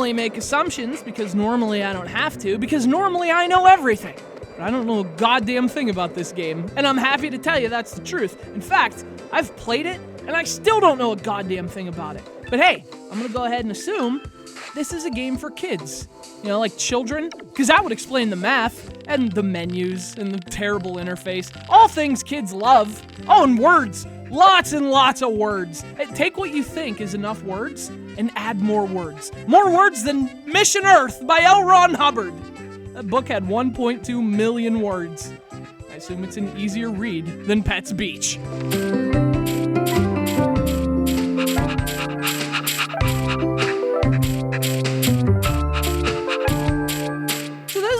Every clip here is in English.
normally make assumptions, because normally I don't have to, because normally I know everything. But I don't know a goddamn thing about this game, and I'm happy to tell you that's the truth. In fact, I've played it, and I still don't know a goddamn thing about it. But hey, I'm gonna go ahead and assume this is a game for kids. You know, like children, because that would explain the math, and the menus, and the terrible interface. All things kids love. Oh, and words. Lots and lots of words. Hey, take what you think is enough words, and add more words. More words than Mission Earth by L. Ron Hubbard. That book had 1.2 million words. I assume it's an easier read than Petz Beach.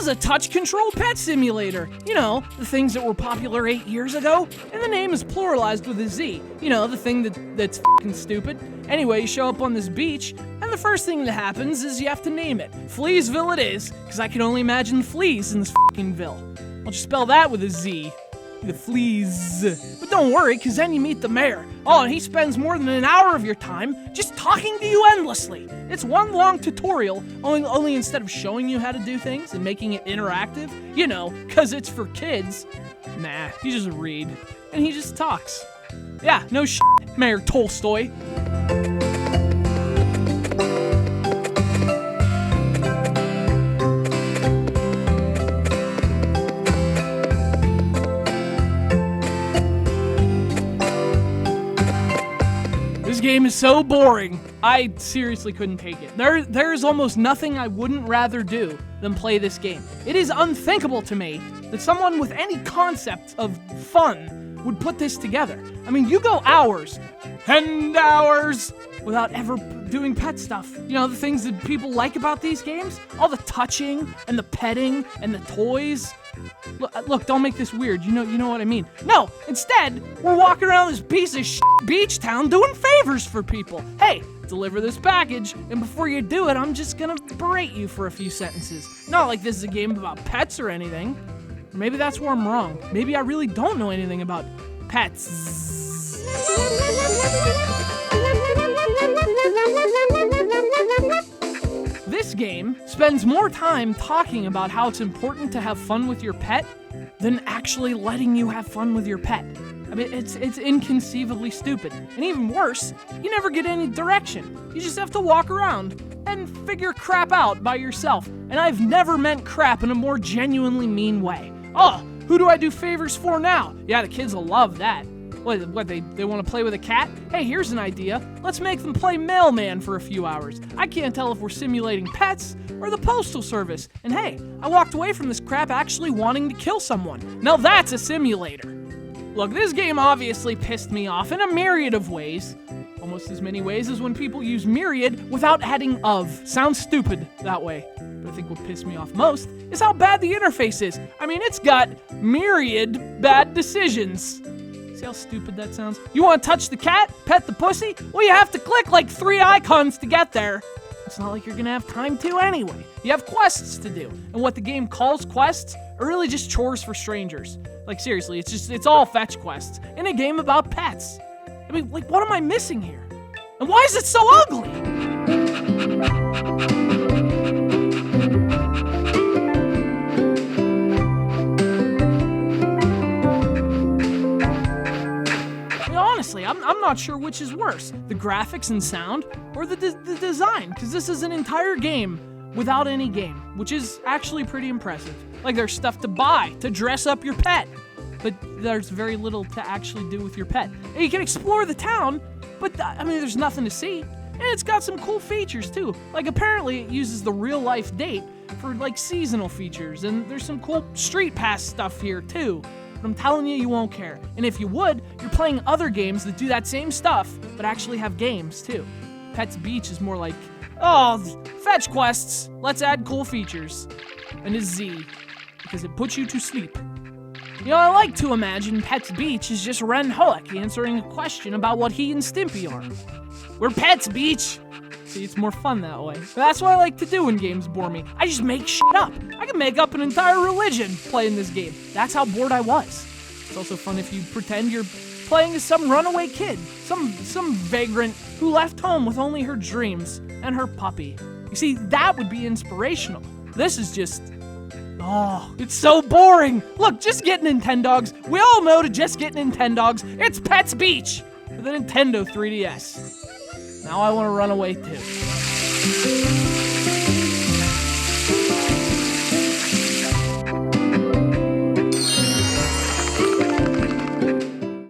A touch control pet simulator. You know, the things that were popular 8 years ago. And the name is pluralized with a Z. You know, the thing that's fucking stupid. Anyway, you show up on this beach, and the first thing that happens is you have to name it. Fleasville it is, because I can only imagine fleas in this fucking ville. Why don't you spell that with a Z? The fleas. But don't worry, because then you meet the mayor. Oh, and he spends more than an hour of your time just talking to you endlessly. It's one long tutorial, only instead of showing you how to do things and making it interactive, you know, because it's for kids. Nah, you just read, and he just talks. Yeah, no shit, Mayor Tolstoy. This game is so boring, I seriously couldn't take it. There's almost nothing I wouldn't rather do than play this game. It is unthinkable to me that someone with any concept of fun would put this together. I mean, you go hours and hours without ever doing pet stuff. You know, the things that people like about these games? All the touching and the petting and the toys. Look, don't make this weird. You know what I mean. No, instead, we're walking around this piece of shit beach town doing favors for people. Hey, deliver this package, and before you do it, I'm just gonna berate you for a few sentences. Not like this is a game about pets or anything. Maybe that's where I'm wrong. Maybe I really don't know anything about pets. This game spends more time talking about how it's important to have fun with your pet than actually letting you have fun with your pet. I mean, it's inconceivably stupid. And even worse, you never get any direction. You just have to walk around and figure crap out by yourself. And I've never meant crap in a more genuinely mean way. Oh, who do I do favors for now? Yeah, the kids will love that. What, they want to play with a cat? Hey, here's an idea. Let's make them play mailman for a few hours. I can't tell if we're simulating pets or the postal service. And hey, I walked away from this crap actually wanting to kill someone. Now that's a simulator. Look, this game obviously pissed me off in a myriad of ways. Almost as many ways as when people use myriad without adding of. Sounds stupid that way. But I think what pissed me off most is how bad the interface is. I mean, it's got myriad bad decisions. See how stupid that sounds? You want to touch the cat? Pet the pussy? Well, you have to click like 3 icons to get there. It's not like you're gonna have time to anyway. You have quests to do. And what the game calls quests are really just chores for strangers. Like seriously, it's all fetch quests in a game about pets. I mean, like, what am I missing here? And why is it so ugly? Honestly, I'm not sure which is worse, the graphics and sound or the design, because this is an entire game without any game, which is actually pretty impressive. Like, there's stuff to buy, to dress up your pet, but there's very little to actually do with your pet. And you can explore the town, but I mean, there's nothing to see. And it's got some cool features too. Like, apparently it uses the real life date for like seasonal features, and there's some cool StreetPass stuff here too. But I'm telling you, you won't care. And if you would, you're playing other games that do that same stuff, but actually have games too. Petz Beach is more like, oh, fetch quests, let's add cool features. And a Z, because it puts you to sleep. You know, I like to imagine Petz Beach is just Ren Hoek answering a question about what he and Stimpy are. We're Petz Beach! See, it's more fun that way. But that's what I like to do when games bore me. I just make shit up. I can make up an entire religion playing this game. That's how bored I was. It's also fun if you pretend you're playing as some runaway kid, some vagrant who left home with only her dreams and her puppy. You see, that would be inspirational. This is just, oh, it's so boring. Look, just get Nintendogs. We all know to just get Nintendogs. It's Petz Beach for the Nintendo 3DS. Now I want to run away too.